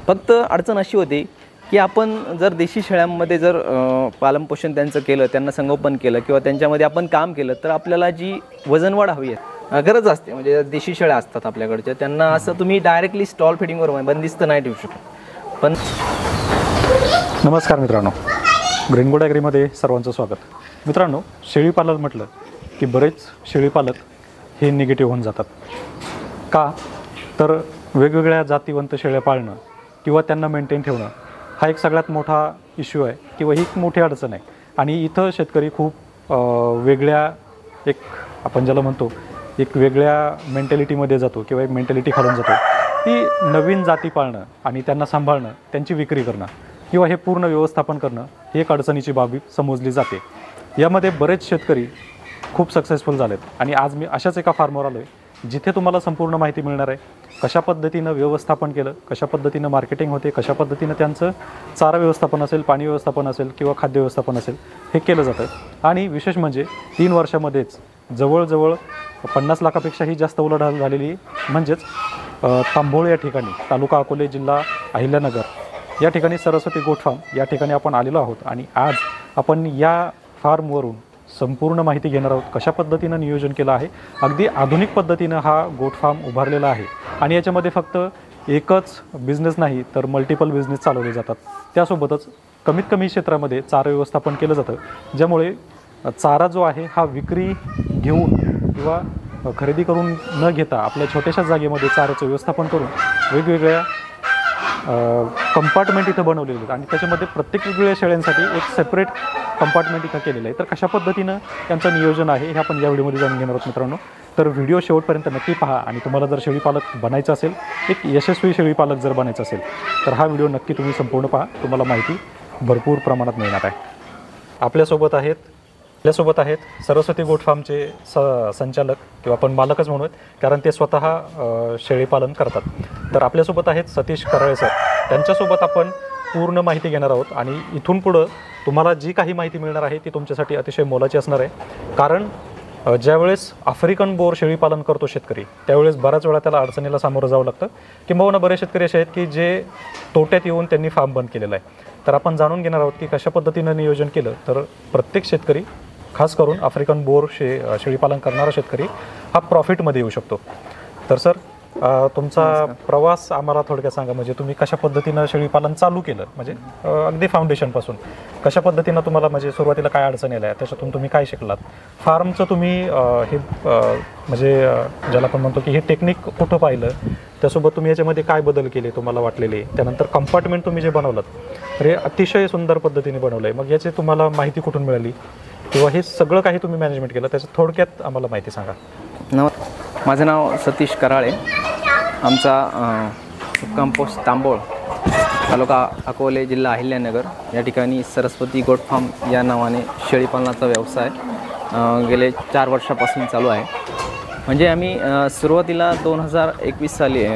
फक्त अडचण अशी होती की आपण जर देशी शेळ्यांमध्ये जर पालनपोषण त्यांचं केलं, त्यांना संगोपन केलं किंवा त्यांच्यामध्ये आपण काम केलं तर आपल्याला जी वजनवाढ हवी आहे गरज असते. म्हणजे देशी शेळ्या असतात आपल्याकडच्या, त्यांना असं तुम्ही डायरेक्टली स्टॉल फिडिंगवर बंदिस्त नाही ठेवू शकत. पण नमस्कार मित्रांनो, ग्रीनगोड ॲग्रीमध्ये सर्वांचं स्वागत. मित्रांनो, शेळीपालन म्हटलं की बरेच शेळीपालक हे निगेटिव्ह होऊन जातात. का तर वेगवेगळ्या जातीवंत शेळ्या पाळणं किंवा त्यांना मेंटेन ठेवणं हा एक सगळ्यात मोठा इश्यू आहे किंवा ही एक मोठी अडचण आहे. आणि इथं शेतकरी खूप वेगळ्या एक आपण ज्याला म्हणतो एक वेगळ्या मेंटॅलिटीमध्ये जातो किंवा एक मेंटॅलिटी घालून जातो की नवीन जाती पाळणं आणि त्यांना सांभाळणं, त्यांची विक्री करणं किंवा हे पूर्ण व्यवस्थापन करणं ही एक अडचणीची बाबी समजली जाते. यामध्ये बरेच शेतकरी खूप सक्सेसफुल झालेत आणि आज मी अशाच एका फार्मवर आलो आहे जिथे तुम्हाला संपूर्ण माहिती मिळणार आहे. कशा पद्धतीनं व्यवस्थापन केलं, कशा पद्धतीनं मार्केटिंग होते, कशा पद्धतीनं त्यांचं चारा व्यवस्थापन असेल, पाणी व्यवस्थापन असेल किंवा खाद्य व्यवस्थापन असेल हे केलं जातं. आणि विशेष म्हणजे 3 वर्षामध्येच जवळजवळ 50 लाखापेक्षाही जास्त उलाढाल झालेली, म्हणजेच तांबोळ या ठिकाणी, तालुका अकोले, जिल्हा अहिल्यानगर या ठिकाणी सरस्वती गोट फार्म या ठिकाणी आपण आलेलो आहोत. आणि आज आपण या फार्मवरून संपूर्ण माहिती घेणार आहोत. कशा पद्धतीनं नियोजन केलं आहे, अगदी आधुनिक पद्धतीनं हा गोट फार्म उभारलेला आहे. आणि याच्यामध्ये फक्त एकच बिझनेस नाही तर मल्टिपल बिझनेस चालवले जातात. त्यासोबतच कमीत कमी क्षेत्रामध्ये चारा व्यवस्थापन केलं जातं, ज्यामुळे चारा जो आहे हा विक्री घेऊन किंवा खरेदी करून न घेता आपल्या छोट्याशा जागेमध्ये चाऱ्याचं व्यवस्थापन करून वेगवेगळ्या कंपार्टमेंट इथं बनवलेले आहेत आणि त्याच्यामध्ये प्रत्येक वेगवेगळ्या शेळ्यांसाठी एक सेपरेट कंपार्टमेंट इथं केलेलं आहे. तर कशा पद्धतीनं त्यांचं नियोजन आहे हे आपण या व्हिडिओमध्ये जाणून घेणार आहोत मित्रांनो. तर व्हिडिओ शेवटपर्यंत नक्की पहा. आणि तुम्हाला जर शेळीपालक बनायचं असेल, एक यशस्वी शेळीपालक जर बनायचं असेल तर हा व्हिडिओ नक्की तुम्ही संपूर्ण पहा. तुम्हाला माहिती भरपूर प्रमाणात मिळणार आहे. आपल्यासोबत आहेत सरस्वती गोट फार्मचे संचालक किंवा आपण मालकच म्हणूयात, कारण ते स्वतः शेळीपालन करतात. तर आपल्यासोबत आहेत सतीश कराळे सर. त्यांच्यासोबत आपण पूर्ण माहिती घेणार आहोत. आणि इथून पुढं तुम्हाला जी काही माहिती मिळणार आहे ती तुमच्यासाठी अतिशय मोलाची असणार आहे. कारण ज्यावेळेस आफ्रिकन बोर शेळीपालन करतो शेतकरी, त्यावेळेस बऱ्याच वेळा त्याला अडचणीला सामोरं जावं लागतं. किंबहुना बरेच शेतकरी असे आहेत की जे तोट्यात येऊन त्यांनी फार्म बंद केलेला आहे. तर आपण जाणून घेणार आहोत की कशा पद्धतीनं नियोजन केलं तर प्रत्येक शेतकरी, खास करून आफ्रिकन बोर शेळीपालन करणारा शेतकरी हा प्रॉफिटमध्ये येऊ शकतो. तर सर, तुमचा प्रवास आम्हाला थोडक्यात सांगा. म्हणजे तुम्ही कशा पद्धतीनं शेळीपालन चालू केलं, म्हणजे अगदी फाउंडेशनपासून कशा पद्धतीनं तुम्हाला, म्हणजे सुरुवातीला काय अडचण आल्या, त्याच्यातून तुम्ही काय शिकलात, फार्मचं तुम्ही हे म्हणजे ज्याला आपण म्हणतो की हे टेक्निक कुठं पाहिलं, त्यासोबत तुम्ही याच्यामध्ये काय बदल केले तुम्हाला वाटलेले, त्यानंतर कंपार्टमेंट तुम्ही जे बनवलं तर हे अतिशय सुंदर पद्धतीने बनवलं आहे. मग याची तुम्हाला माहिती कुठून मिळाली किंवा हे सगळं काही तुम्ही मॅनेजमेंट केलं त्याचं थोडक्यात आम्हाला माहिती सांगा. माझं नाव सतीश कराळे. आमचा कंपोस्ट तांबोळ, तालुका अकोले, जिल्हा अहिल्यानगर या ठिकाणी सरस्वती गोट फार्म या नावाने शेळीपालनाचा व्यवसाय गेले 4 वर्षापासून चालू आहे. म्हणजे आम्ही सुरुवातीला 2021 साली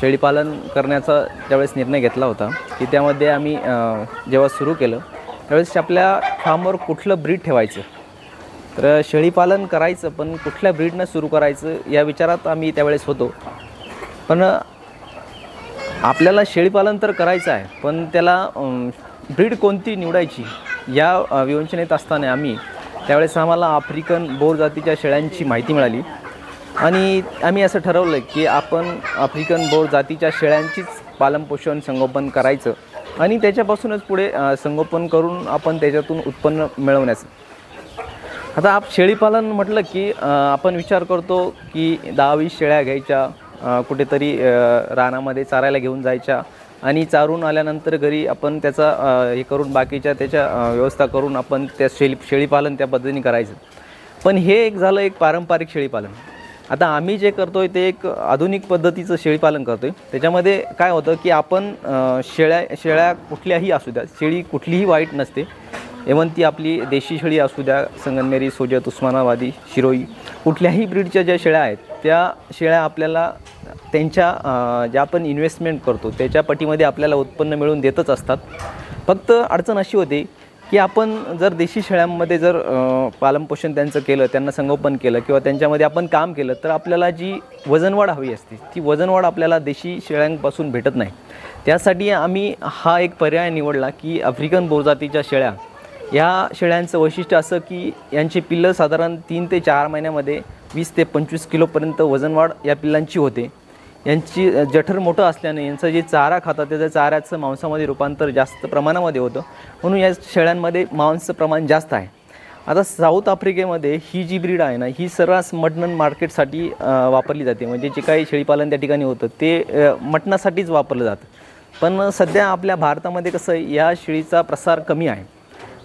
शेळीपालन करण्याचा त्यावेळेस निर्णय घेतला होता की त्यामध्ये आम्ही जेव्हा सुरू केलं त्यावेळेस आपल्या फार्मवर कुठलं ब्रीड ठेवायचं, तर शेळीपालन करायचं पण कुठल्या ब्रीडनं सुरू करायचं या विचारात आम्ही त्यावेळेस होतो. पण आपल्याला शेळीपालन तर करायचं आहे, पण त्याला ब्रीड कोणती निवडायची या विवंचनेत असताना त्यावेळेस आम्हाला आफ्रिकन बोर जातीच्या शेळ्यांची माहिती मिळाली आणि आम्ही असं ठरवलं की आपण आफ्रिकन बोर जातीच्या शेळ्यांचीच पालनपोषण संगोपन करायचं आणि त्याच्यापासूनच पुढे संगोपन करून आपण त्याच्यातून उत्पन्न मिळवण्याचं. आता शेळीपालन म्हटलं की आपण विचार करतो की 10-20 शेळ्या घ्यायच्या, कुठेतरी रानामध्ये चारायला घेऊन जायच्या आणि चारून आल्यानंतर घरी आपण त्याचा हे करून बाकीच्या त्याच्या व्यवस्था करून आपण त्या शेळीपालन त्या पद्धतीने करायचं. पण हे एक झालं एक पारंपरिक शेळीपालन. आता आम्ही जे करतो आहे ते एक आधुनिक पद्धतीचं शेळीपालन करतो आहे. त्याच्यामध्ये काय होतं की आपण शेळ्या कुठल्याही असू द्या, शेळी कुठलीही वाईट नसते. एवन ती आपली देशी शेळी असू द्या, संगमनेरी, सोजत, उस्मानाबादी, शिरोई, कुठल्याही ब्रीडच्या ज्या शेळ्या आहेत त्या शेळ्या आपल्याला त्यांच्या ज्या आपण इन्व्हेस्टमेंट करतो त्याच्या पटीमध्ये आपल्याला उत्पन्न मिळवून देतच असतात. फक्त अडचण अशी होते की आपण जर देशी शेळ्यांमध्ये जर पालनपोषण त्यांचं केलं, त्यांना संगोपन केलं किंवा त्यांच्यामध्ये आपण काम केलं तर आपल्याला जी वजनवाढ हवी असते ती वजनवाढ आपल्याला देशी शेळ्यांपासून भेटत नाही. त्यासाठी आम्ही हा एक पर्याय निवडला की आफ्रिकन बोर जातीच्या शेळ्या. या शेळ्यांचं वैशिष्ट्य असं की यांची पिल्लं साधारण 3 ते 4 महिन्यामध्ये 20 ते 25 किलोपर्यंत वजनवाढ या पिल्लांची होते. यांची जठर मोठं असल्याने यांचं जे चारा खातात त्याच्या चाऱ्याचं मांसामध्ये रूपांतर जास्त प्रमाणामध्ये होतं, म्हणून या शेळ्यांमध्ये मांसाचं प्रमाण जास्त आहे. आता साऊथ आफ्रिकेमध्ये ही जी ब्रीड आहे ना, ही सर्रास मटण मार्केटसाठी वापरली जाते. म्हणजे जे काही शेळीपालन त्या ठिकाणी होतं ते मटणासाठीच वापरलं जातं. पण सध्या आपल्या भारतामध्ये कसं या शेळीचा प्रसार कमी आहे.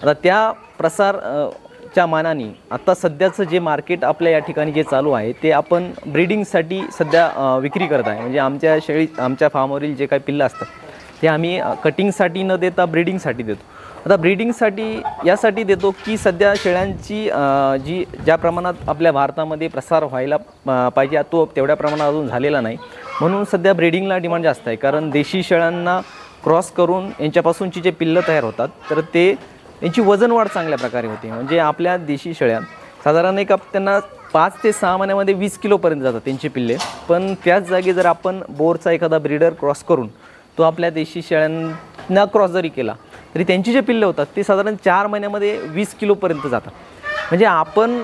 आता त्या प्रसारच्या मानाने आता सध्याचं जे मार्केट आपल्या या ठिकाणी जे चालू आहे ते आपण ब्रीडिंगसाठी सध्या विक्री करत आहे. म्हणजे आमच्या फार्मवरील जे काही पिल्लं असतात ते आम्ही कटिंगसाठी न देता ब्रीडिंगसाठी देतो. आता ब्रीडिंगसाठी यासाठी देतो की सध्या शेळ्यांची ज्या प्रमाणात आपल्या भारतामध्ये प्रसार व्हायला पाहिजे तो तेवढ्या प्रमाणात अजून झालेला नाही, म्हणून सध्या ब्रीडिंगला डिमांड जास्त आहे. कारण देशी शेळ्यांना क्रॉस करून यांच्यापासूनची जे पिल्लं तयार होतात तर यांची वजनवाढ चांगल्या प्रकारे होते. म्हणजे आपल्या देशी शेळ्या साधारण एक त्यांना 5 ते 6 महिन्यामध्ये 20 किलोपर्यंत जातात त्यांची पिल्ले. पण त्याच जागी जर आपण बोरचा एखादा ब्रीडर क्रॉस करून तो आपल्या देशी शेळ्यांना क्रॉस जरी केला तरी त्यांची जे पिल्ले होतात ते साधारण 4 महिन्यामध्ये 20 किलोपर्यंत जातात. म्हणजे आपण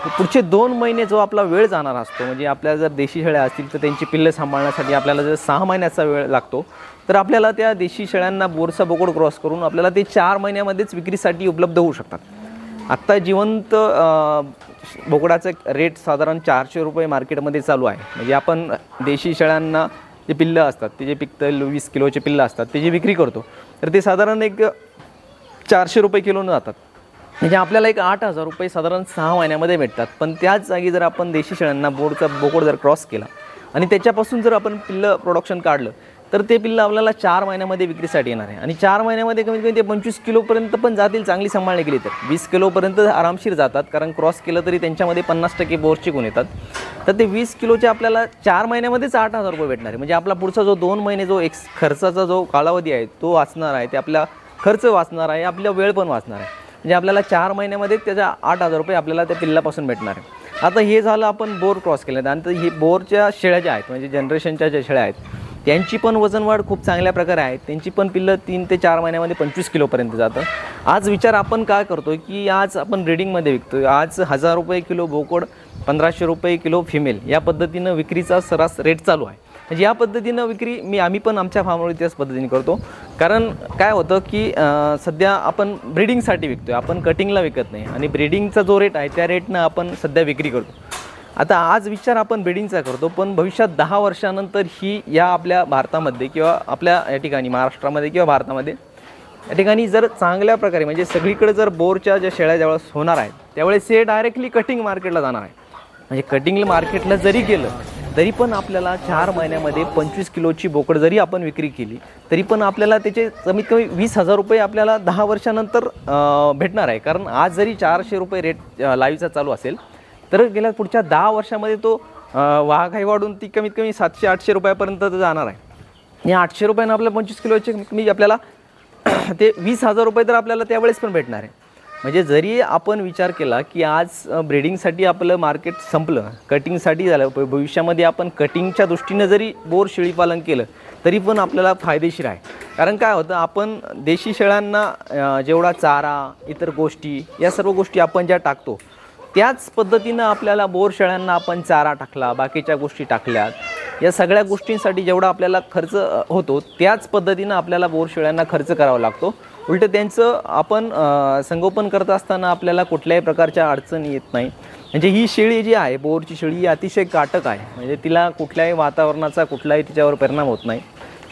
पुढचे 2 महिने जो आपला वेळ जाणार असतो, म्हणजे आपल्या जर देशी शेळ्या असतील तर त्यांची पिल्ले सांभाळण्यासाठी आपल्याला जर 6 महिन्याचा वेळ लागतो, तर आपल्याला त्या देशी शेळ्यांना बोरचा बोकड क्रॉस करून आपल्याला ते 4 महिन्यामध्येच विक्रीसाठी उपलब्ध होऊ शकतात. आत्ता जिवंत बोकडाचं रेट साधारण 400 रुपये मार्केटमध्ये चालू आहे. म्हणजे आपण देशी शेळ्यांना जे पिल्लं असतात ते जे पिकतं 20 किलोचे पिल्लं असतात ते जे विक्री करतो तर ते साधारण एक 400 रुपये किलोनं जातात. म्हणजे आपल्याला एक 8,000 रुपये साधारण 6 महिन्यामध्ये भेटतात. पण त्याच जागी जर आपण देशी शेळ्यांना बोरचा बोकड जर क्रॉस केला आणि त्याच्यापासून जर आपण पिल्लं प्रोडक्शन काढलं तर ते पिल्लं आपल्याला 4 महिन्यामध्ये विक्रीसाठी येणार आहे. आणि 4 महिन्यामध्ये कमीत कमी ते 25 किलोपर्यंत पण जातील चांगली सांभाळणी केली तर. 20 किलोपर्यंत आरामशीर जातात, कारण क्रॉस केलं तरी त्यांच्यामध्ये 50% बोरचे गुण येतात. तर ते 20 किलोचे आपल्याला 4 महिन्यामध्येच 8,000 रुपये भेटणार आहे. म्हणजे आपला पुढचा जो 2 महिने जो खर्चाचा जो कालावधी आहे तो वाचणार आहे. ते आपला खर्च वाचणार आहे, आपला वेळ पण वाचणार आहे. म्हणजे आपल्याला 4 महिन्यामध्ये त्याच्या 8,000 रुपये आपल्याला त्या पिल्लापासून भेटणार आहे. आता हे झालं आपण बोर क्रॉस केलं. त्यानंतर ही बोरच्या शेळ्या ज्या आहेत, म्हणजे जनरेशनच्या ज्या शेळ्या आहेत त्यांची पण वजनवाढ खूप चांगल्या प्रकारे आहे. त्यांची पण पिल्लं 3 ते 4 महिन्यामध्ये 25 किलोपर्यंत जातं. आज विचार आपण काय करतो आहे की आज आपण ब्रीडिंगमध्ये विकतो आहे. आज 1,000 रुपये किलो बोकड, 1,500 रुपये किलो फिमेल या पद्धतीनं विक्रीचा सरास रेट चालू आहे. म्हणजे या पद्धतीनं विक्री आम्ही पण आमच्या फार्मवर त्याच पद्धतीने करतो. कारण काय होतं की सध्या आपण ब्रीडिंगसाठी विकतो आहे, आपण कटिंगला विकत नाही. आणि ब्रीडिंगचा जो रेट आहे त्या रेटनं आपण सध्या विक्री करतो. आता आज विचार आपण ब्रीडिंगचा करतो, पण भविष्यात 10 वर्षानंतर ही या आपल्या भारतामध्ये किंवा आपल्या या ठिकाणी महाराष्ट्रामध्ये किंवा भारतामध्ये या ठिकाणी जर चांगल्या प्रकारे म्हणजे सगळीकडे जर बोरच्या ज्या शेळ्या ज्यावेळेस होणार आहेत त्यावेळेस हे डायरेक्टली कटिंग मार्केटला जाणार आहे. म्हणजे कटिंग मार्केटला जरी गेलं तरी पण आपल्याला 4 महिन्यामध्ये 25 किलोची बोकड जरी आपण विक्री केली तरी पण आपल्याला त्याचे कमीत कमी 20,000 रुपये आपल्याला 10 वर्षानंतर भेटणार आहे. कारण आज जरी 400 रुपये रेट लाईव्हचा चालू असेल तर गेल्या पुढच्या 10 वर्षामध्ये तो वाघाई वाढून ती कमीत कमी 700-800 रुपयापर्यंत जाणार आहे. या 800 रुपयानं आपल्या 25 किलोचे कमी आपल्याला ते 20,000 रुपये तर आपल्याला त्यावेळेस पण भेटणार आहे. म्हणजे जरी आपण विचार केला की आज ब्रीडिंगसाठी आपलं मार्केट संपलं, कटिंगसाठी झालं, भविष्यामध्ये आपण कटिंगच्या दृष्टीनं जरी बोर शेळीपालन केलं तरी पण आपल्याला फायदेशीर आहे. कारण काय होतं, आपण देशी शेळ्यांना जेवढा चारा इतर गोष्टी या सर्व गोष्टी आपण ज्या टाकतो त्याच पद्धतीनं आपल्याला बोर शेळ्यांना आपण चारा टाकला, बाकीच्या गोष्टी टाकल्यात, या सगळ्या गोष्टींसाठी जेवढा आपल्याला खर्च होतो त्याच पद्धतीनं आपल्याला बोर शेळ्यांना खर्च करावा लागतो. उलटं त्यांचं आपण संगोपन करत असताना आपल्याला कुठल्याही प्रकारच्या अडचणी येत नाही. म्हणजे ही शेळी जी आहे बोरची शेळी ही अतिशय काटक आहे. म्हणजे तिला कुठल्याही वातावरणाचा कुठलाही तिच्यावर परिणाम होत नाही.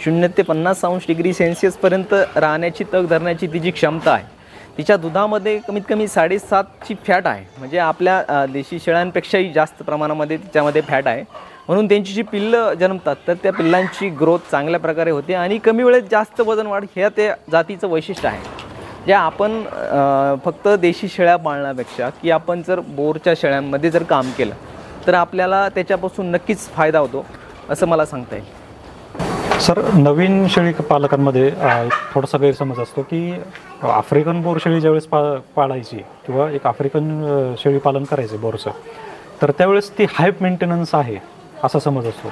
0 ते 50 डिग्री सेल्सिअसपर्यंत राहण्याची तग धरण्याची तिची क्षमता आहे. तिच्या दुधामध्ये कमीत कमी 7.5ची फॅट आहे. म्हणजे आपल्या देशी शेळ्यांपेक्षाही जास्त प्रमाणामध्ये तिच्यामध्ये फॅट आहे. म्हणून त्यांची जी पिल्लं जन्मतात तर त्या पिल्लांची ग्रोथ चांगल्या प्रकारे होते आणि कमी वेळेत जास्त वजन वाढ ह्या त्या जातीचं वैशिष्ट्य आहे. जे आपण फक्त देशी शेळ्या पाळण्यापेक्षा की आपण जर बोरच्या शेळ्यांमध्ये जर काम केलं तर आपल्याला त्याच्यापासून नक्कीच फायदा होतो असं मला सांगता येईल. सर, नवीन शेळी पालकांमध्ये एक थोडासा गैरसमज असतो की आफ्रिकन बोर शेळी ज्यावेळेस पाळायची किंवा एक आफ्रिकन शेळी पालन करायचं बोरचं, तर त्यावेळेस ती हाय मेंटेनन्स आहे असा समज असतो.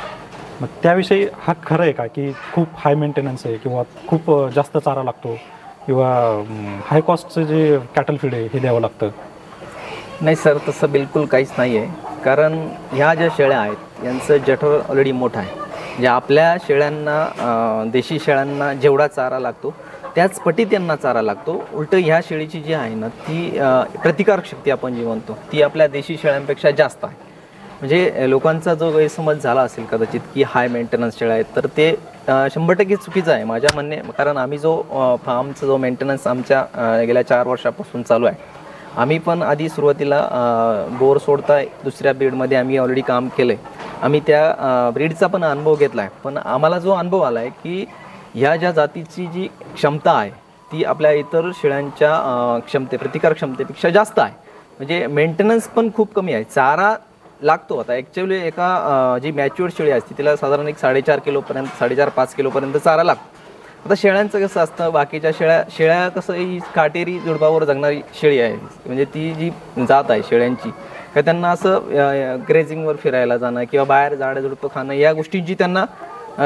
मग त्याविषयी हा खरं आहे का की खूप हाय मेंटेनन्स आहे किंवा खूप जास्त चारा लागतो किंवा हाय कॉस्टचं जे कॅटल फीड आहे हे द्यावं लागतं? नाही सर, तसं बिलकुल काहीच नाही आहे. कारण ह्या ज्या शेळ्या आहेत यांचं जठर ऑलरेडी मोठं आहे. म्हणजे आपल्या शेळ्यांना, देशी शेळ्यांना जेवढा चारा लागतो त्याच पटी त्यांना चारा लागतो. उलटं ह्या शेळीची जी आहे ना ती प्रतिकारक शक्ती आपण जी म्हणतो ती आपल्या देशी शेळ्यांपेक्षा जास्त आहे. म्हणजे लोकांचा जो गैरसमज झाला असेल कदाचित की हाय मेंटेनन्स शेळ्या आहेत, तर ते 100% चुकीचं आहे माझ्या म्हणणे. कारण आम्ही जो फार्मचा जो मेंटेनन्स आमच्या गेल्या 4 वर्षापासून चालू आहे. आम्ही पण आधी सुरुवातीला बोर सोडता दुसऱ्या ब्रीडमध्ये आम्ही ऑलरेडी काम केलं आहे. आम्ही त्या ब्रीडचा पण अनुभव घेतला आहे. पण आम्हाला जो अनुभव आला आहे की ह्या ज्या जातीची जी क्षमता आहे ती आपल्या इतर शेळ्यांच्या प्रतिकार क्षमतेपेक्षा जास्त आहे. म्हणजे मेंटेनन्स पण खूप कमी आहे. चारा लागतो. आता ॲक्च्युअली एका जी मॅच्युअर्ड शेळी असते तिला साधारण एक 4.5 किलोपर्यंत 4.5-5 किलोपर्यंत चारा लागतो. आता शेळ्यांचं कसं असतं, बाकीच्या शेळ्या कसं ही काटेरी जुडबावर जगणारी शेळी आहे. म्हणजे ती जी जात आहे शेळ्यांची का त्यांना असं ग्रेझिंगवर फिरायला जाणं किंवा बाहेर झाडं झुडपं खाणं या गोष्टींची त्यांना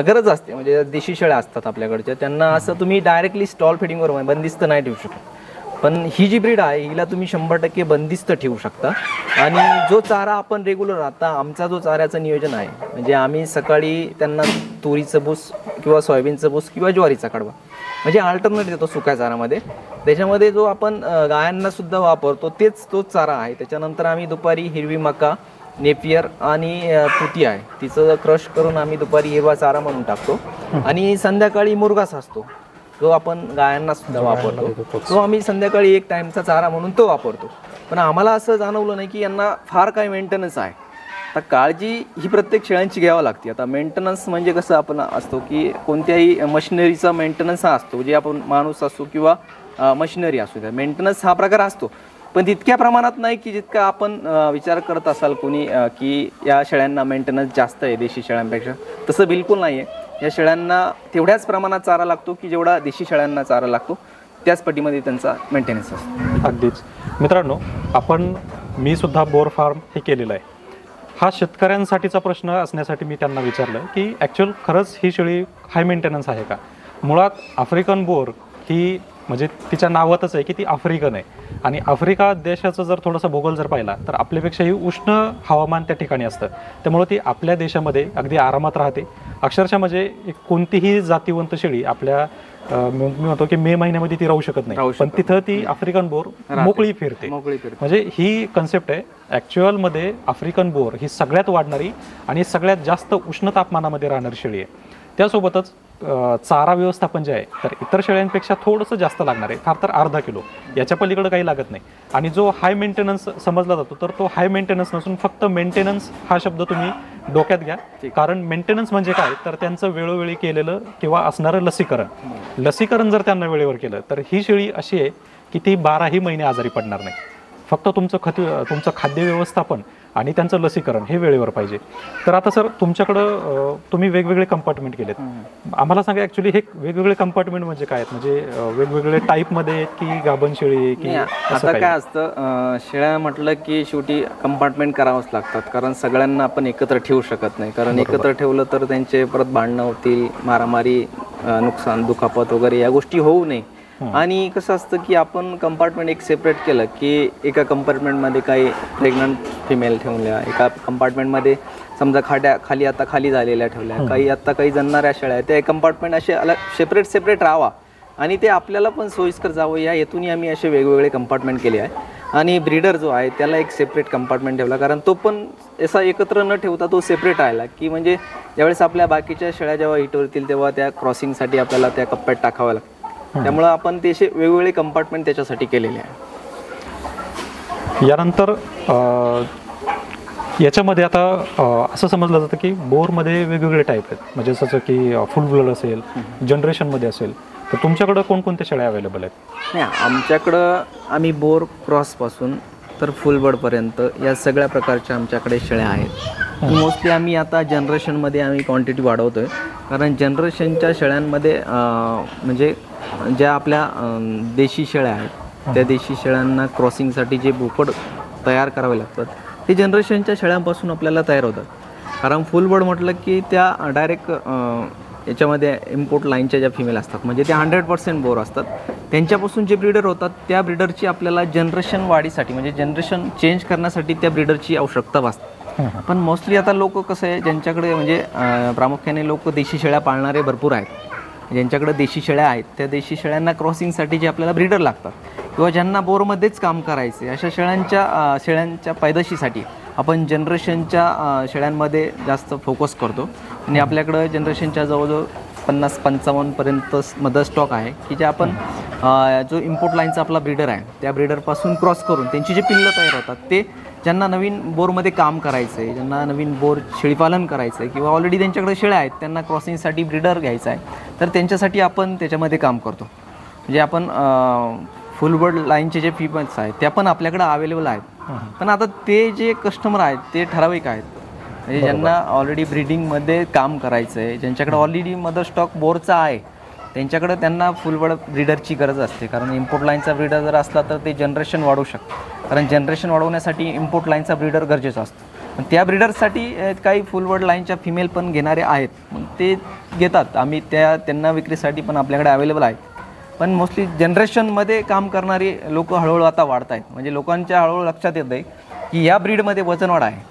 गरज असते. म्हणजे देशी शेळ्या असतात आपल्याकडच्या, त्यांना असं तुम्ही डायरेक्टली स्टॉल फिडिंगवर बंदिस्त नाही ठेवू शकत. पण ही जी ब्रीड आहे हिला तुम्ही 100% बंदिस्त ठेवू शकता. आणि जो चारा आपण रेग्युलर, आता आमचा जो चाऱ्याचं नियोजन आहे म्हणजे आम्ही सकाळी त्यांना तुरीचं भूस किंवा सोयाबीनचं भूस किंवा ज्वारीचा कडवा म्हणजे अल्टरनेट देतो सुक्या चारामध्ये. त्याच्यामध्ये जो आपण गायांना सुद्धा वापरतो तोच चारा आहे. त्याच्यानंतर आम्ही दुपारी हिरवी मका, नेपियर आणि तुती आहे तिचं क्रश करून आम्ही दुपारी हिरवा चारा म्हणून टाकतो. आणि संध्याकाळी मुरघास असतो जो आपण गायांना सुद्धा वापरतो, तो आम्ही संध्याकाळी एक टाईमचा चारा म्हणून तो वापरतो. पण आम्हाला असं जाणवलं नाही की यांना फार काय मेंटेनन्स आहे. आता काळजी ही प्रत्येक शेळ्यांची घ्यावं लागते. आता मेंटेनन्स म्हणजे कसं आपण असतो की कोणत्याही मशिनरीचा मेंटेनन्स हा असतो, जे आपण माणूस असो किंवा मशिनरी असू द्या, मेंटेनन्स हा प्रकार असतो. पण तितक्या प्रमाणात नाही की जितका आपण विचार करत असाल कोणी की या शेळ्यांना मेंटेनन्स जास्त आहे देशी शेळ्यांपेक्षा. तसं बिलकुल नाही आहे. या शेळ्यांना तेवढ्याच प्रमाणात चारा लागतो की जेवढा देशी शेळ्यांना चारा लागतो त्याच पटीमध्ये त्यांचा मेंटेनन्स असतो. अगदीच. मित्रांनो, मी सुद्धा बोर फार्म हे केलेलं आहे. हा शेतकऱ्यांसाठीचा प्रश्न असण्यासाठी मी त्यांना विचारलं की ॲक्च्युअल खरंच ही शेळी हाय मेंटेनन्स आहे का? मुळात आफ्रिकन बोर ही म्हणजे तिच्या नावातच आहे की ती आफ्रिकन आहे. आणि आफ्रिका देशाचं जर थोडासा भूगोल जर पाहिला तर आपल्यापेक्षाही उष्ण हवामान त्या ठिकाणी असतं. त्यामुळे ती आपल्या देशामध्ये अगदी आरामात राहते. अक्षरशः म्हणजे कोणतीही जातीवंत शेळी आपल्या मी म्हणतो की मे महिन्यामध्ये ती राहू शकत नाही, पण तिथं ती आफ्रिकन बोर मोकळी फिरते. म्हणजे ही कन्सेप्ट आहे. ॲक्च्युअलमध्ये आफ्रिकन बोर ही सगळ्यात वाढणारी आणि सगळ्यात जास्त उष्ण तापमानामध्ये राहणारी शेळी आहे. त्यासोबतच चारा व्यवस्थापन जे आहे तर इतर शेळ्यांपेक्षा थोडंसं जास्त लागणार आहे, फार तर अर्धा किलो, याच्या पलीकडे काही लागत नाही. आणि जो हाय मेंटेनन्स समजला जातो तर तो हाय मेंटेनन्स नसून फक्त मेंटेनन्स हा शब्द तुम्ही डोक्यात घ्या. कारण मेंटेनन्स म्हणजे काय तर त्यांचं वेळोवेळी केलेलं किंवा असणारं लसीकरण जर त्यांना वेळेवर केलं तर ही शेळी अशी आहे की ती 12ही महिने आजारी पडणार नाही. फक्त तुमचं खाद्य व्यवस्थापन आणि त्यांचं लसीकरण हे वेळेवर पाहिजे. तर आता सर, तुमच्याकडं तुम्ही वेगवेगळे कंपार्टमेंट केलेत. आम्हाला सांगा ॲक्च्युली हे वेगवेगळे कंपार्टमेंट म्हणजे काय आहेत? म्हणजे वेगवेगळे टाईपमध्ये की गाभण शेळी की आता काय असतं, शेळ्या म्हटलं की शेवटी कंपार्टमेंट करावंच लागतात. कारण सगळ्यांना आपण एकत्र ठेवू शकत नाही. कारण एकत्र ठेवलं तर त्यांचे परत भांडणं होतील, मारामारी, नुकसान, दुखापत वगैरे या गोष्टी होऊ नये. आणि कसं असतं की आपण कंपार्टमेंट एक सेपरेट केलं की एका कंपार्टमेंटमध्ये काही प्रेग्नंट फिमेल ठेवल्या, एका कंपार्टमेंटमध्ये समजा खाली झालेल्या ठेवल्या, काही जणणाऱ्या शेळ्या, त्या कंपार्टमेंट असे अलग सेपरेट राहावा आणि ते आपल्याला पण सोयीस्कर जावं या हेतून आम्ही असे वेगवेगळे कंपार्टमेंट केले आहे. आणि ब्रीडर जो आहे त्याला एक सेपरेट कंपार्टमेंट ठेवला, कारण तो पण असा एकत्र न ठेवता तो सेपरेट राहिला की म्हणजे ज्यावेळेस आपल्या बाकीच्या शेळ्या जेव्हा हिटवरतील तेव्हा त्या क्रॉसिंगसाठी आपल्याला त्या कप्प्यात टाकावं लागतं. त्यामुळं आपण ते वेगवेगळे कंपार्टमेंट त्याच्यासाठी केलेले आहे. यानंतर याच्यामध्ये आता असं समजलं जातं की बोरमध्ये वेगवेगळे टाईप आहेत. म्हणजे जसं की फुल ब्लड असेल, जनरेशनमध्ये असेल, तर तुमच्याकडं कोणकोणत्या शेळ्या अवेलेबल आहेत? नाही, आमच्याकडं आम्ही बोर क्रॉसपासून तर फुल बर्डपर्यंत या सगळ्या प्रकारच्या आमच्याकडे शेळ्या आहेत. मोस्टली आम्ही आता जनरेशनमध्ये आम्ही क्वांटिटी वाढवतो आहे. कारण जनरेशनच्या शेळ्यांमध्ये म्हणजे ज्या आपल्या देशी शेळ्या आहेत त्या देशी शेळ्यांना क्रॉसिंगसाठी जे बोकड तयार करावे लागतात ते जनरेशनच्या शेळ्यांपासून आपल्याला तयार होतात. कारण फुल बर्ड म्हटलं की त्या डायरेक्ट याच्यामध्ये इम्पोर्ट लाईनच्या ज्या फिमेल असतात म्हणजे त्या 100% बोर असतात, त्यांच्यापासून जे ब्रीडर होतात त्या ब्रीडरची आपल्याला जनरेशन वाढीसाठी म्हणजे जनरेशन चेंज करण्यासाठी त्या ब्रीडरची आवश्यकता भासते. पण मोस्टली आता लोक कसं आहे ज्यांच्याकडे म्हणजे प्रामुख्याने लोक देशी शेळ्या पाळणारे भरपूर आहेत, ज्यांच्याकडे देशी शेळ्या आहेत त्या देशी शेळ्यांना क्रॉसिंगसाठी जे आपल्याला ब्रीडर लागतात किंवा ज्यांना बोरमध्येच काम करायचे अशा शेळ्यांच्या पैदाशीसाठी आपण जनरेशनच्या शेळ्यांमध्ये जास्त फोकस करतो. आणि आपल्याकडं जनरेशनच्या जवळजवळ 50-55पर्यंत मदर स्टॉक आहे की जे आपण जो इम्पोर्ट लाईनचा आपला ब्रीडर आहे त्या ब्रीडरपासून क्रॉस करून त्यांची जे पिल्लं तयार होतात ते ज्यांना नवीन बोरमध्ये काम करायचं आहे, ज्यांना नवीन बोर शेळीपालन करायचं आहे किंवा ऑलरेडी त्यांच्याकडे शेळ्या आहेत त्यांना क्रॉसिंगसाठी ब्रीडर घ्यायचा आहे तर त्यांच्यासाठी आपण त्याच्यामध्ये काम करतो. म्हणजे आपण फुल बर्ड लाईनचे जे फिमेल्स आहेत त्या पण आपल्याकडे अवेलेबल आहेत. पण आता ते जे कस्टमर आहेत ते ठराविक आहेत म्हणजे ज्यांना ऑलरेडी ब्रीडिंगमध्ये काम करायचं आहे, ज्यांच्याकडे ऑलरेडी मदर स्टॉक बोरचा आहे त्यांच्याकडे त्यांना फुल बर्ड ब्रीडरची गरज असते. कारण इम्पोर्ट लाईनचा ब्रीडर जर असला तर ते जनरेशन वाढवू शकतं. कारण जनरेशन वाढवण्यासाठी इम्पोर्ट लाईनचा ब्रीडर गरजेचा असतो. पण त्या ब्रीडरसाठी काही फुल बर्ड लाईनच्या फिमेल पण घेणारे आहेत, मग ते घेतात. आम्ही त्यांना विक्रीसाठी पण आपल्याकडे अवेलेबल आहेत. पण मोस्टली जनरेशनमध्ये काम करणारी लोक हळूहळू आता वाढत आहेत. म्हणजे लोकांच्या हळूहळू लक्षात येतं आहे की या ब्रीडमध्ये वजनवाढ आहे.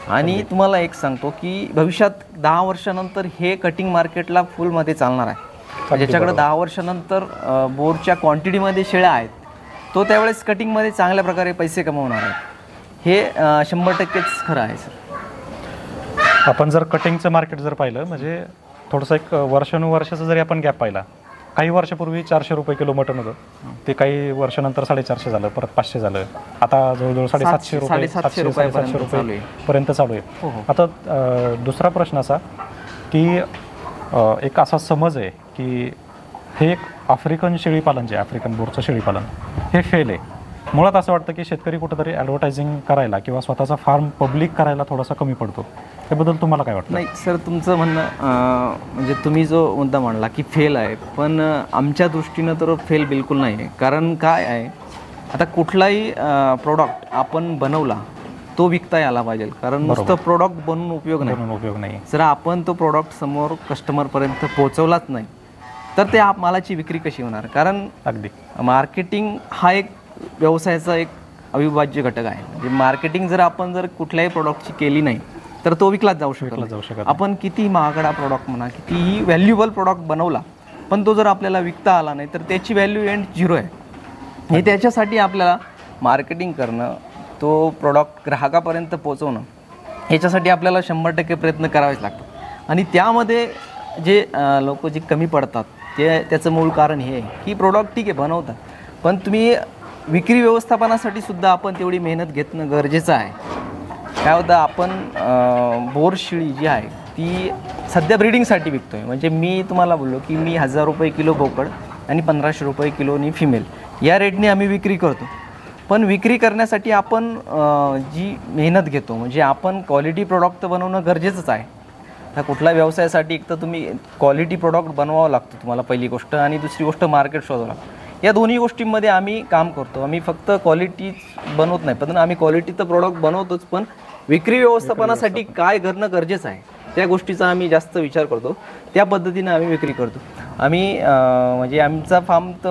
आणि तुम्हाला एक सांगतो की भविष्यात 10 वर्षानंतर हे कटिंग मार्केटला फुलमध्ये चालणार आहे. ज्याच्याकडे 10 वर्षानंतर बोरच्या क्वांटिटीमध्ये शेळ्या आहेत तो त्यावेळेस कटिंगमध्ये चांगल्या प्रकारे पैसे कमवणार आहे. हे 100%च खरं आहे सर. आपण जर कटिंगचं मार्केट जर पाहिलं म्हणजे थोडंसं एक वर्षानुवर्षाचा जरी आपण गॅप पाहिला, काही वर्षापूर्वी 400 रुपये किलो मटन होतं, ते काही वर्षानंतर 450 झालं, परत 500 झालं, आता जवळजवळ 750 रुपये 750 रुपये पर्यंत चालू आहे. आता दुसरा प्रश्न असा की एक असा समज आहे की हे एक आफ्रिकन शेळीपालन जे आफ्रिकन बोरचं शेळीपालन हे फेल आहे. मुळात असं वाटतं की शेतकरी कुठंतरी ॲडव्हर्टायझिंग करायला किंवा स्वतःचा फार्म पब्लिक करायला थोडासा कमी पडतो. त्याबद्दल तुम्हाला काय वाटतं? नाही सर, तुमचं म्हणणं म्हणजे तुम्ही जो मुद्दा मांडला की फेल आहे, पण आमच्या दृष्टीनं तर फेल बिलकुल नाही आहे. कारण काय आहे, आता कुठलाही प्रोडक्ट आपण बनवला तो विकता यायला पाहिजे. कारण नुसतं प्रोडक्ट बनवून उपयोग नाही. जर आपण तो प्रोडक्ट समोर कस्टमरपर्यंत पोहोचवलाच नाही तर त्या मालाची विक्री कशी होणार? कारण अगदी मार्केटिंग हा एक व्यवसायाचा एक अविभाज्य घटक आहे. म्हणजे मार्केटिंग जर आपण कुठल्याही प्रोडक्टची केली नाही तर तो विकलाच जाऊ शकतो. आपण किती महागडा प्रोडक्ट म्हणा, कितीही व्हॅल्युएबल प्रोडक्ट बनवला पण तो जर आपल्याला विकता आला नाही तर त्याची व्हॅल्यू एंड 0 आहे. हे त्याच्यासाठी आपल्याला मार्केटिंग करणं, तो प्रोडक्ट ग्राहकापर्यंत पोहोचवणं, ह्याच्यासाठी आपल्याला 100% प्रयत्न करावेच लागतात. आणि त्यामध्ये जे लोक जे कमी पडतात त्याचं मूळ कारण हे आहे की प्रोडक्ट ठीक आहे बनवतात, पण तुम्ही विक्री व्यवस्थापनासाठी सुद्धा आपण तेवढी मेहनत घेणं गरजेचं आहे. काय होतं, आपण बोर शेळी जी आहे ती सध्या ब्रीडिंगसाठी विकतो आहे. म्हणजे मी तुम्हाला बोललो की मी 1000 रुपये किलो बोकड आणि 1500 रुपये किलोनी फिमेल या रेटने आम्ही विक्री करतो. पण विक्री करण्यासाठी आपण जी मेहनत घेतो म्हणजे आपण क्वालिटी प्रोडक्ट बनवणं गरजेचंच आहे. आता कुठल्या व्यवसायासाठी एक तर तुम्ही क्वालिटी प्रोडक्ट बनवावं लागतं तुम्हाला पहिली गोष्ट, आणि दुसरी गोष्ट मार्केट शोधावं लागतं. या दोन्ही गोष्टींमध्ये आम्ही काम करतो. आम्ही फक्त क्वालिटीच बनवत नाही, पण आम्ही क्वालिटी तर प्रोडक्ट बनवतोच, पण विक्री व्यवस्थापनासाठी काय करणं गरजेचं आहे त्या गोष्टीचा आम्ही जास्त विचार करतो. त्या पद्धतीनं आम्ही विक्री करतो. आम्ही म्हणजे आमचा फार्म तर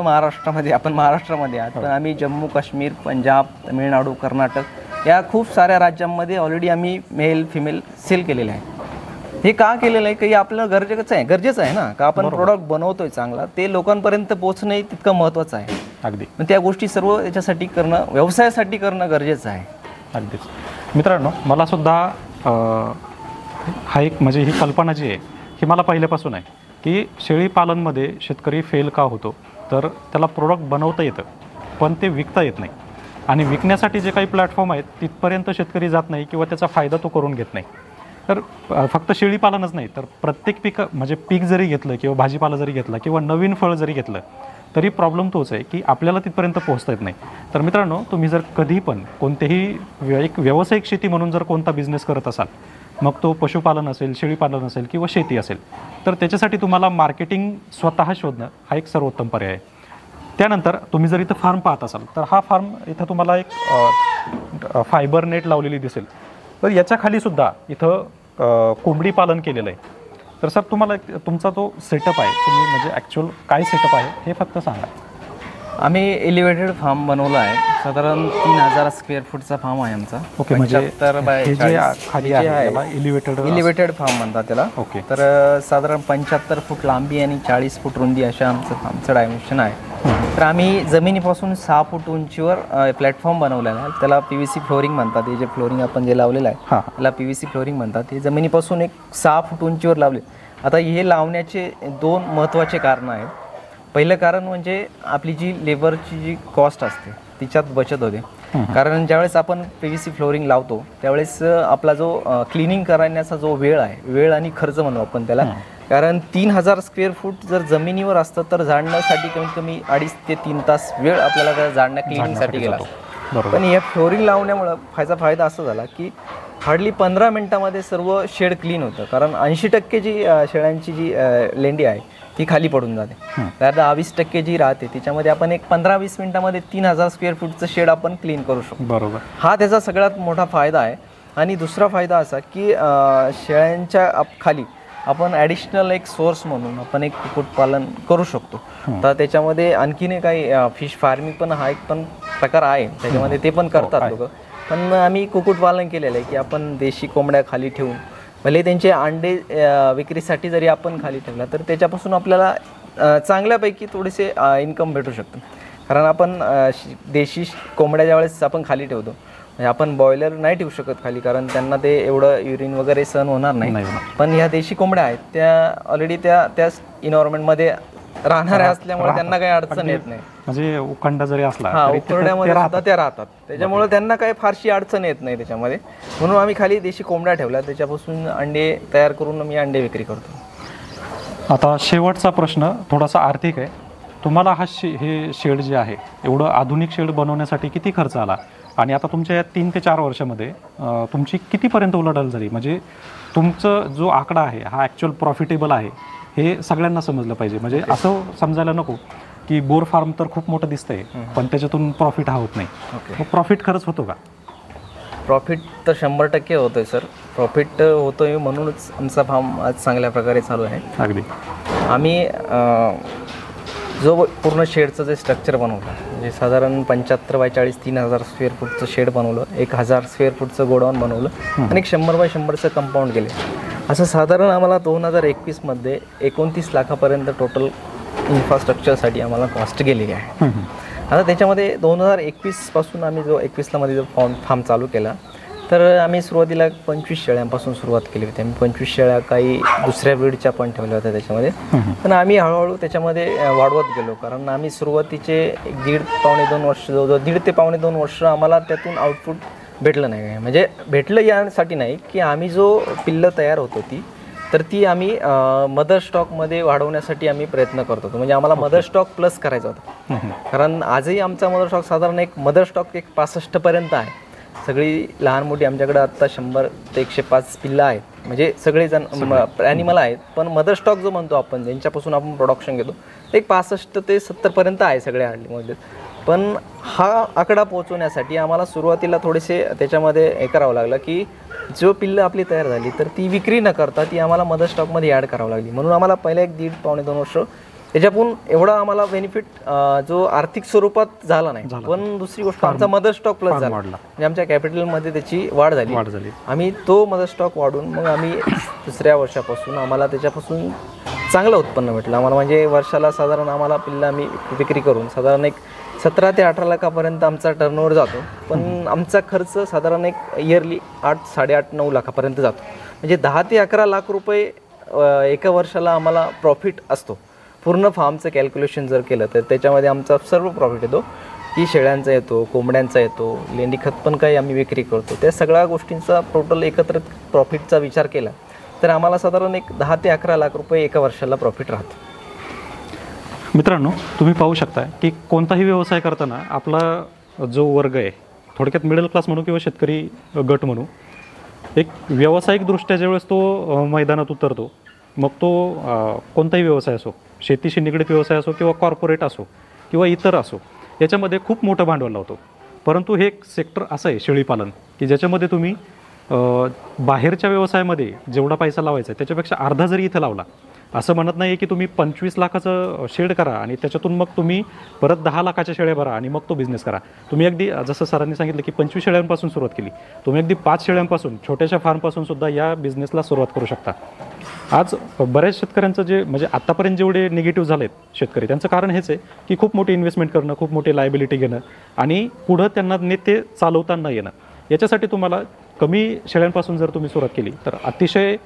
आपण महाराष्ट्रामध्ये आहात, पण आम्ही जम्मू काश्मीर, पंजाब, तमिळनाडू, कर्नाटक या खूप साऱ्या राज्यांमध्ये ऑलरेडी आम्ही मेल फिमेल सेल केलेले आहे. हे का केलेलं आहे की आपलं गरजेचं आहे ना, का आपण प्रोडक्ट बनवतोय चांगला, ते लोकांपर्यंत पोहोचणं तितकं महत्त्वाचं आहे. अगदी. पण त्या गोष्टी सर्व याच्यासाठी करणं, व्यवसायासाठी करणं गरजेचं आहे. अगदीच. मित्रांनो, मला सुद्धा हा एक म्हणजे ही कल्पना जी आहे ही मला पहिल्यापासून आहे की शेळीपालनमध्ये शेतकरी फेल का होतो, तर त्याला प्रोडक्ट बनवता येतं पण ते विकता येत नाही. आणि विकण्यासाठी जे काही प्लॅटफॉर्म आहेत तिथपर्यंत शेतकरी जात नाही किंवा त्याचा फायदा तो करून घेत नाही. तर फक्त शेळीपालनच नाही तर प्रत्येक पीक जरी घेतलं किंवा भाजीपाला जरी घेतला किंवा नवीन फळ जरी घेतलं तरी प्रॉब्लेम तोच आहे की आपल्याला तिथपर्यंत पोहोचता येत नाही. तर मित्रांनो, तुम्ही जर कधी पण कोणतेही एक व्यावसायिक शेती म्हणून जर कोणता बिझनेस करत असाल मग तो पशुपालन असेल, शेळीपालन असेल किंवा शेती असेल, तर त्याच्यासाठी तुम्हाला मार्केटिंग स्वतः शोधणं हा एक सर्वोत्तम पर्याय आहे. त्यानंतर तुम्ही जर इथं फार्म पाहत असाल तर हा फार्म इथं तुम्हाला एक फायबर नेट लावलेली दिसेल. तर याच्या खालीसुद्धा इथं कोंबडी पालन केलेलं आहे. तर सर तुम्हाला तुमचा जो सेटअप आहे, तुम्ही म्हणजे ॲक्च्युअल काय सेटअप आहे हे फक्त सांगा. आम्ही एलिव्हेटेड फार्म बनवला आहे. साधारण 3000 स्क्वेअर फूटचा फार्म आहे आमचा. ओके, म्हणजे 75 बाय हे जे 40 खाली जे आहे आहे त्याला एलिव्हेटेड फार्म म्हणतात त्याला. ओके. तर साधारण 75 फूट लांबी आणि 40 फूट रुंदी अशा आमचं डायमेन्शन आहे. तर आम्ही जमिनीपासून 6 फूट उंचीवर प्लॅटफॉर्म बनवलेला आहे. त्याला PVC फ्लोरिंग म्हणतात. हे जे फ्लोरिंग आपण जे लावलेलं आहे हां. त्याला PVC फ्लोरिंग म्हणतात. हे जमिनीपासून एक 6 फूट उंचीवर लावले. आता हे लावण्याचे 2 महत्त्वाचे कारणं आहेत. पहिलं कारण म्हणजे आपली जी लेबरची जी कॉस्ट असते तिच्यात बचत होते. कारण ज्यावेळेस आपण PVC फ्लोरिंग लावतो त्यावेळेस आपला जो क्लिनिंग करण्याचा जो वेळ आहे, वेळ आणि खर्च म्हणू आपण त्याला. कारण 3000 स्क्वेअर फूट जर जमिनीवर असतं तर झाडण्यासाठी कमीत कमी 2.5 ते 3 तास वेळ आपल्याला त्या झाडण्या क्लिनिंगसाठी गेला. पण या फ्लोरिंग लावण्यामुळं फायदा असा झाला की हार्डली 15 मिनटामध्ये सर्व शेड क्लीन होतं. कारण 80% जी शेळ्यांची जी लेंडी आहे ती खाली पडून जाते. तर 20% जी राहते त्याच्यामध्ये आपण एक 15-20 मिनिटामध्ये 3000 स्क्वेअर फूटचं शेड आपण क्लीन करू शकतो. बरोबर. हा त्याचा सगळ्यात मोठा फायदा आहे. आणि दुसरा फायदा असा की शेळ्यांच्या खाली आपण ॲडिशनल एक सोर्स म्हणून आपण एक कुक्कुटपालन करू शकतो. तर त्याच्यामध्ये आणखीन काही फिश फार्मिंग पण हा एक पण प्रकार आहे त्याच्यामध्ये, ते पण करतात लोक. पण आम्ही कुक्कुटपालन केलेलं आहे की आपण देशी कोंबड्या खाली ठेवून भले त्यांचे अंडे विक्रीसाठी जरी आपण खाली ठेवला तर त्याच्यापासून आपल्याला चांगल्यापैकी थोडेसे इन्कम भेटू शकतं. कारण आपण देशी कोंबड्या ज्यावेळेस आपण खाली ठेवतो, म्हणजे आपण बॉयलर नाही ठेवू शकत खाली कारण त्यांना ते एवढं युरिन वगैरे सहन होणार नाही. पण ह्या देशी कोंबड्या आहेत त्या ऑलरेडी त्याच इन्व्हायरमेंटमध्ये राहणाऱ्या असल्यामुळे त्यांना काही अडचण येत नाही. म्हणजे उखंडा जरी असला उखरड्यामध्ये सुद्धा त्या राहतात, त्याच्यामुळे त्यांना काही फारशी अडचण येत नाही त्याच्यामध्ये. म्हणून आम्ही खाली देशी कोंबड्या ठेवल्या, त्याच्यापासून अंडे तयार करून मी अंडे विक्री करतो. आता शेवटचा प्रश्न थोडासा आर्थिक आहे. तुम्हाला हे शेड जे आहे एवढं आधुनिक शेड बनवण्यासाठी किती खर्च आला आणि आता तुमच्या या 3 ते 4 वर्षामध्ये तुमची कितीपर्यंत उलाढाल झाली? म्हणजे तुमचं जो आकडा आहे हा ॲक्च्युअल प्रॉफिटेबल आहे हे सगळ्यांना समजलं पाहिजे. म्हणजे असं समजायला नको की बोर फार्म तर खूप मोठं दिसतंय पण त्याच्यातून प्रॉफिट हा होत नाही. मग प्रॉफिट खरंच होतो का? प्रॉफिट तर 100% होतो आहे सर. प्रॉफिट होतो आहे म्हणूनच आमचा फार्म आज चांगल्या प्रकारे चालू आहे. अगदी. आम्ही जो पूर्ण शेडचं जे स्ट्रक्चर बनवलं म्हणजे साधारण 75 बाय 40 3000 स्क्वेअर फूटचं शेड बनवलं, 1000 स्क्वेअर फूटचं गोडाऊन बनवलं आणि 100 बाय 100चं कंपाऊंड केले. असं साधारण आम्हाला 2021मध्ये 29 लाखापर्यंत टोटल इन्फ्रास्ट्रक्चरसाठी आम्हाला कॉस्ट गेलेली आहे. आता त्याच्यामध्ये 2021 पासून आम्ही जो 21ला मध्ये जो फार्म चालू केला तर आम्ही सुरुवातीला 25 शेळ्यांपासून सुरुवात केली होती. आम्ही 25 शेळ्या काही दुसऱ्या ब्रीडच्या पण ठेवल्या होत्या त्याच्यामध्ये. पण आम्ही हळूहळू त्याच्यामध्ये वाढवत गेलो कारण आम्ही सुरुवातीचे 1.5-2 वर्ष जवळजवळ 1.5 ते 2.5 वर्ष आम्हाला त्यातून आउटपुट भेटलं नाही. म्हणजे भेटलं यासाठी नाही की आम्ही जो पिल्लं तयार होत होती तर ती आम्ही मदर स्टॉकमध्ये वाढवण्यासाठी आम्ही प्रयत्न करत होतो. म्हणजे आम्हाला मदर स्टॉक प्लस करायचा होता. कारण आजही आमचा मदर स्टॉक साधारण एक मदर स्टॉक 65पर्यंत आहे. सगळी लहान मोठी आमच्याकडे आत्ता 100 ते 105 पिल्लं आहेत. म्हणजे सगळेजण ॲनिमल आहेत पण मदर स्टॉक जो म्हणतो आपण ज्यांच्यापासून आपण प्रोडक्शन घेतो एक 65 ते 70पर्यंत आहे सगळ्या हल्लीमध्ये. पण हा आकडा पोहोचवण्यासाठी आम्हाला सुरुवातीला थोडेसे त्याच्यामध्ये हे करावं लागलं की जो पिल्लं आपली तयार झाली तर ती विक्री न करता ती आम्हाला मदर स्टॉकमध्ये ॲड करावं लागली. म्हणून आम्हाला पहिले 1.5-2 वर्ष त्याच्यातून एवढा आम्हाला बेनिफिट जो आर्थिक स्वरूपात झाला नाही. पण दुसरी गोष्ट आमचा मदर स्टॉक प्लस झाला म्हणजे आमच्या कॅपिटलमध्ये त्याची वाढ झाली. आम्ही तो मदर स्टॉक वाढून मग आम्ही दुसऱ्या वर्षापासून आम्हाला त्याच्यापासून चांगलं उत्पन्न भेटलं आम्हाला. म्हणजे वर्षाला साधारण आम्हाला पिल्लं आम्ही विक्री करून साधारण एक 17 ते 18 लाखापर्यंत आमचा टर्नओव्हर जातो. पण आमचा खर्च साधारण एक इयरली 8-8.5-9 लाखापर्यंत जातो. म्हणजे 10 ते 11 लाख रुपये एका वर्षाला आम्हाला प्रॉफिट असतो. पूर्ण फार्मचं कॅल्क्युलेशन जर केलं तर त्याच्यामध्ये आमचा सर्व प्रॉफिट येतो की शेळ्यांचा येतो, कोंबड्यांचा येतो, लेंडी खत पण काही आम्ही विक्री करतो. त्या सगळ्या गोष्टींचा टोटल एकत्रित प्रॉफिटचा विचार केला तर आम्हाला साधारण एक 10 ते 11 लाख रुपये एका वर्षाला प्रॉफिट राहतं. मित्रांनो तुम्ही पाहू शकता की कोणताही व्यवसाय करताना आपला जो वर्ग आहे थोडक्यात मिडल क्लास म्हणू किंवा शेतकरी गट म्हणू एक व्यावसायिकदृष्ट्या ज्यावेळेस तो मैदानात उतरतो, मग तो कोणताही व्यवसाय असो, शेतीशी निगडीत व्यवसाय असो किंवा कॉर्पोरेट असो किंवा इतर असो, याच्यामध्ये खूप मोठं भांडवल लावतो. परंतु हे एक सेक्टर असं आहे शेळीपालन की ज्याच्यामध्ये तुम्ही बाहेरच्या व्यवसायामध्ये जेवढा पैसा लावायचा आहे त्याच्यापेक्षा अर्धा जरी इथं लावला, असं म्हणत नाही की तुम्ही 25 लाखाचं शेड करा आणि त्याच्यातून मग तुम्ही परत 10 लाखाच्या शेळ्या भरा आणि मग तो बिझनेस करा. तुम्ही अगदी जसं सरांनी सांगितलं की 25 शेळ्यांपासून सुरुवात केली, तुम्ही अगदी 5 शेळ्यांपासून छोट्याशा फार्मपासून सुद्धा या बिझनेसला सुरुवात करू शकता. आज बऱ्याच शेतकऱ्यांचं जे म्हणजे आत्तापर्यंत जेवढे निगेटिव्ह झालेत शेतकरी, त्यांचं कारण हेच आहे की खूप मोठी इन्व्हेस्टमेंट करणं, खूप मोठी लायबिलिटी घेणं आणि पुढं त्यांना ते चालवता न येणं. याच्यासाठी तुम्हाला कमी शेळ्यांपासून जर तुम्ही सुरुवात केली तर अतिशय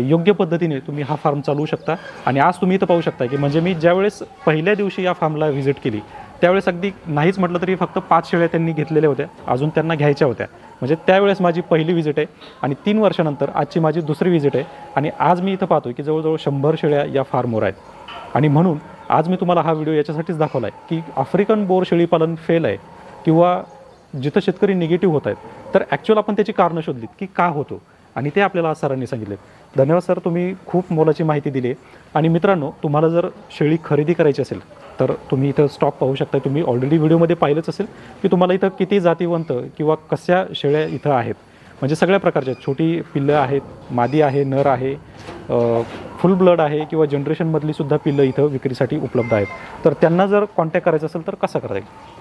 योग्य पद्धतीने तुम्ही हा फार्म चालवू शकता. आणि आज तुम्ही इथं पाहू शकता की म्हणजे मी ज्यावेळेस पहिल्या दिवशी या फार्मला व्हिजिट केली त्यावेळेस अगदी नाहीच म्हटलं तरी फक्त 5 शेळ्या त्यांनी घेतलेल्या होत्या, अजून त्यांना घ्यायच्या होत्या. म्हणजे त्यावेळेस माझी पहिली व्हिजिट आहे आणि 3 वर्षानंतर आजची माझी दुसरी व्हिजिट आहे. आणि आज मी इथं पाहतो की जवळजवळ 100 शेळ्या या फार्मवर आहेत. आणि म्हणून आज मी तुम्हाला हा व्हिडिओ याच्यासाठीच दाखवला आहे की आफ्रिकन बोर शेळीपालन फेल आहे किंवा जिथं शेतकरी निगेटिव्ह होत आहेत तर ॲक्च्युअल आपण त्याची कारणं शोधलीत की का होतो, आणि ते आपल्याला आज सरांनी सांगितले. धन्यवाद सर, तुम्ही खूप मोलाची माहिती दिली. आणि मित्रांनो, तुम्हाला जर शेळी खरेदी करायची असेल तर तुम्ही इथं स्टॉक पाहू शकता. तुम्ही ऑलरेडी व्हिडिओमध्ये पाहिलंच असेल की तुम्हाला इथं किती जातीवंत किंवा कशा शेळ्या इथं आहेत. म्हणजे सगळ्या प्रकारच्या छोटी पिल्लं आहेत, मादी आहे, नर आहे, फुल ब्लड आहे किंवा जनरेशनमधली सुद्धा पिल्लं इथं विक्रीसाठी उपलब्ध आहेत. तर त्यांना जर कॉन्टॅक्ट करायचा असेल तर कसं करायचं?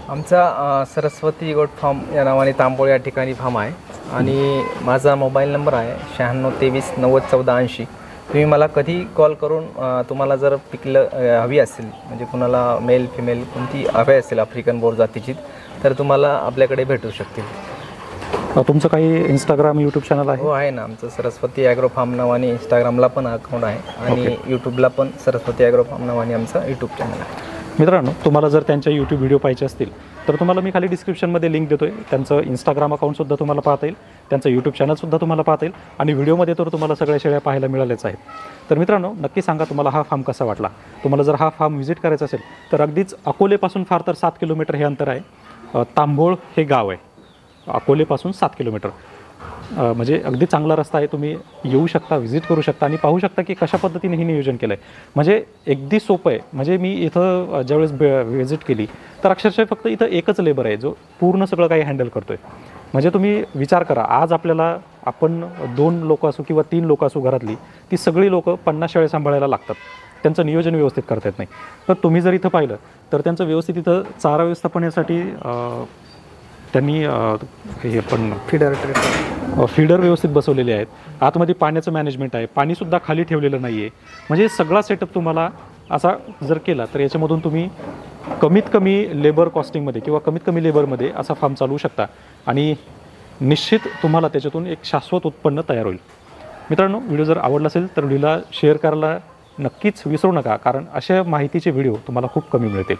आमचा सरस्वती गोट फार्म या नावाने तांबोळ या ठिकाणी फार्म आहे आणि माझा मोबाईल नंबर आहे 96 23 90 14 80. तुम्ही मला कधी कॉल करून तुम्हाला जर पिकलं हवी असेल, म्हणजे कुणाला मेल फिमेल कोणती हवी असेल आफ्रिकन बोर जातीची, तर तुम्हाला आपल्याकडे भेटू शकतील. तुमचं काही इंस्टाग्राम यूट्यूब चॅनल आहे? हो आहे ना, आमचं सरस्वती ॲग्रो फार्म नावाने इंस्टाग्रामला पण अकाउंट आहे आणि यूट्यूबला पण सरस्वती ॲग्रो फार्म नावाने आमचा यूट्यूब चॅनल आहे. मित्रांनो, तुम्हाला जर त्यांच्या यूट्यूब व्हिडिओ पाहिजे असतील तर तुम्हाला मी खाली डिस्क्रिप्शनमध्ये लिंक देतो आहे. त्यांचं इंस्टाग्राम अकाउंटसुद्धा तुम्हाला पाहता येईल, त्यांचं यूट्यूब चॅनलसुद्धा तुम्हाला पाहता येईल आणि व्हिडिओमध्ये तर तुम्हाला सगळ्या शेळ्या पाहायला मिळाल्याच आहेत. तर मित्रांनो, नक्की सांगा तुम्हाला हा फार्म कसा वाटला. तुम्हाला जर हा फार्म व्हिजिट करायचा असेल तर अगदीच अकोलेपासून फार तर 7 किलोमीटर हे अंतर आहे. तांबोळ हे गाव आहे, अकोलेपासून 7 किलोमीटर. म्हणजे अगदी चांगला रस्ता आहे. तुम्ही येऊ शकता, व्हिजिट करू शकता आणि पाहू शकता की कशा पद्धतीने हे नियोजन केलं आहे. म्हणजे अगदी सोपं आहे. म्हणजे मी इथं ज्यावेळेस व्हिजिट केली तर अक्षरशः फक्त इथं एकच लेबर आहे जो पूर्ण सगळं काही हँडल करतो आहे. म्हणजे तुम्ही विचार करा, आज आपण 2 लोक असू किंवा 3 लोक असू घरातली, ती सगळी लोक 50 शेळ्या सांभाळायला लागतात. त्यांचं नियोजन व्यवस्थित करता येत नाही. तर तुम्ही जर इथं पाहिलं तर त्यांचं व्यवस्थित इथं चारा व्यवस्थापनासाठी त्यांनी हे पण फीडर व्यवस्थित बसवलेले आहेत. आतमध्ये पाण्याचं मॅनेजमेंट आहे, पाणीसुद्धा खाली ठेवलेलं नाही आहे. म्हणजे सगळा सेटअप तुम्हाला असा जर केला तर याच्यामधून तुम्ही कमीत कमी लेबर कॉस्टिंगमध्ये किंवा कमीत कमी लेबरमध्ये असा फार्म चालवू शकता आणि निश्चित तुम्हाला त्याच्यातून एक शाश्वत उत्पन्न तयार होईल. मित्रांनो, व्हिडिओ जर आवडला असेल तर व्हिडिओला शेअर करायला नक्कीच विसरू नका, कारण अशा माहितीचे व्हिडिओ तुम्हाला खूप कमी मिळतील.